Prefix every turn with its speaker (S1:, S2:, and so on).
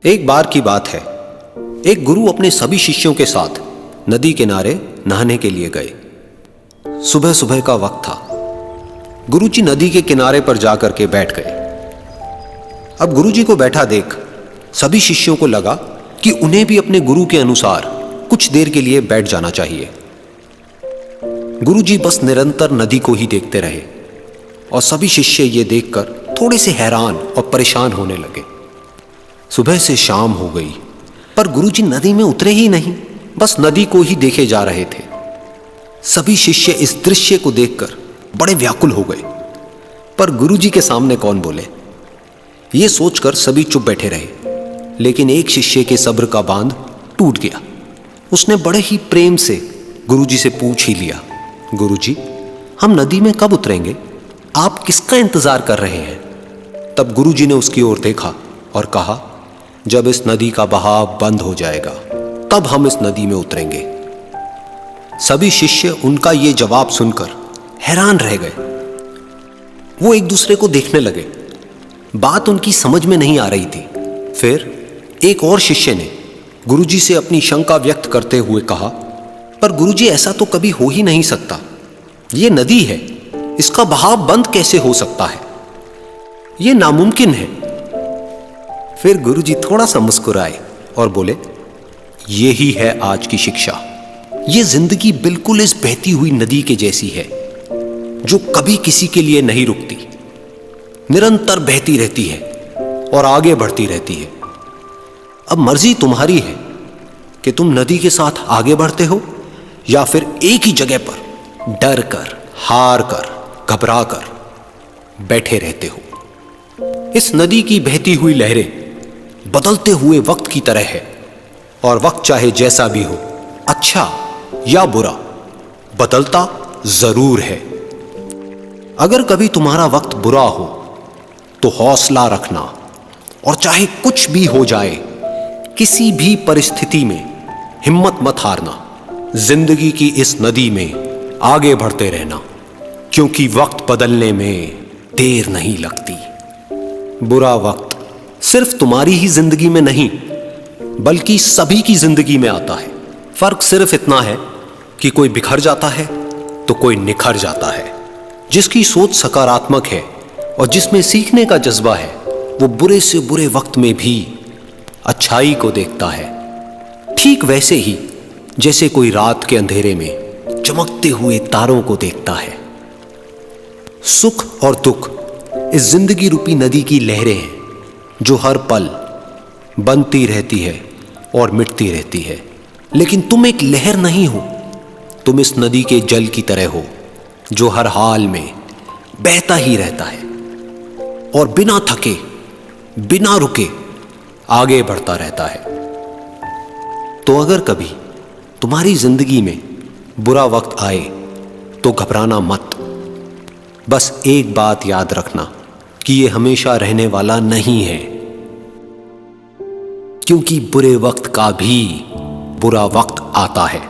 S1: एक बार की बात है, एक गुरु अपने सभी शिष्यों के साथ नदी किनारे नहाने के लिए गए। सुबह सुबह का वक्त था। गुरुजी नदी के किनारे पर जाकर के बैठ गए। अब गुरुजी को बैठा देख सभी शिष्यों को लगा कि उन्हें भी अपने गुरु के अनुसार कुछ देर के लिए बैठ जाना चाहिए। गुरुजी बस निरंतर नदी को ही देखते रहे और सभी शिष्य ये देखकर थोड़े से हैरान और परेशान होने लगे। सुबह से शाम हो गई पर गुरुजी नदी में उतरे ही नहीं, बस नदी को ही देखे जा रहे थे। सभी शिष्य इस दृश्य को देखकर बड़े व्याकुल हो गए, पर गुरुजी के सामने कौन बोले, ये सोचकर सभी चुप बैठे रहे। लेकिन एक शिष्य के सब्र का बांध टूट गया। उसने बड़े ही प्रेम से गुरुजी से पूछ ही लिया, गुरुजी, हम नदी में कब उतरेंगे? आप किसका इंतजार कर रहे हैं? तब गुरुजी ने उसकी ओर देखा और कहा, जब इस नदी का बहाव बंद हो जाएगा तब हम इस नदी में उतरेंगे। सभी शिष्य उनका ये जवाब सुनकर हैरान रह गए। वो एक दूसरे को देखने लगे। बात उनकी समझ में नहीं आ रही थी। फिर एक और शिष्य ने गुरुजी से अपनी शंका व्यक्त करते हुए कहा, पर गुरुजी, ऐसा तो कभी हो ही नहीं सकता। ये नदी है, इसका बहाव बंद कैसे हो सकता है? ये नामुमकिन है। फिर गुरुजी थोड़ा सा मुस्कुराए और बोले, यही है आज की शिक्षा। ये जिंदगी बिल्कुल इस बहती हुई नदी के जैसी है, जो कभी किसी के लिए नहीं रुकती, निरंतर बहती रहती है और आगे बढ़ती रहती है। अब मर्जी तुम्हारी है कि तुम नदी के साथ आगे बढ़ते हो या फिर एक ही जगह पर डर कर, हार कर, घबरा कर बैठे रहते हो। इस नदी की बहती हुई लहरें बदलते हुए वक्त की तरह है, और वक्त चाहे जैसा भी हो, अच्छा या बुरा, बदलता जरूर है। अगर कभी तुम्हारा वक्त बुरा हो तो हौसला रखना, और चाहे कुछ भी हो जाए, किसी भी परिस्थिति में हिम्मत मत हारना। जिंदगी की इस नदी में आगे बढ़ते रहना, क्योंकि वक्त बदलने में देर नहीं लगती। बुरा वक्त सिर्फ तुम्हारी ही जिंदगी में नहीं, बल्कि सभी की जिंदगी में आता है। फर्क सिर्फ इतना है कि कोई बिखर जाता है तो कोई निखर जाता है। जिसकी सोच सकारात्मक है और जिसमें सीखने का जज्बा है, वो बुरे से बुरे वक्त में भी अच्छाई को देखता है। ठीक वैसे ही जैसे कोई रात के अंधेरे में चमकते हुए तारों को देखता है। सुख और दुख इस जिंदगी रूपी नदी की लहरें हैं, जो हर पल बनती रहती है और मिटती रहती है। लेकिन तुम एक लहर नहीं हो, तुम इस नदी के जल की तरह हो, जो हर हाल में बहता ही रहता है और बिना थके, बिना रुके आगे बढ़ता रहता है। तो अगर कभी तुम्हारी जिंदगी में बुरा वक्त आए तो घबराना मत। बस एक बात याद रखना कि ये हमेशा रहने वाला नहीं है, क्योंकि बुरे वक्त का भी बुरा वक्त आता है।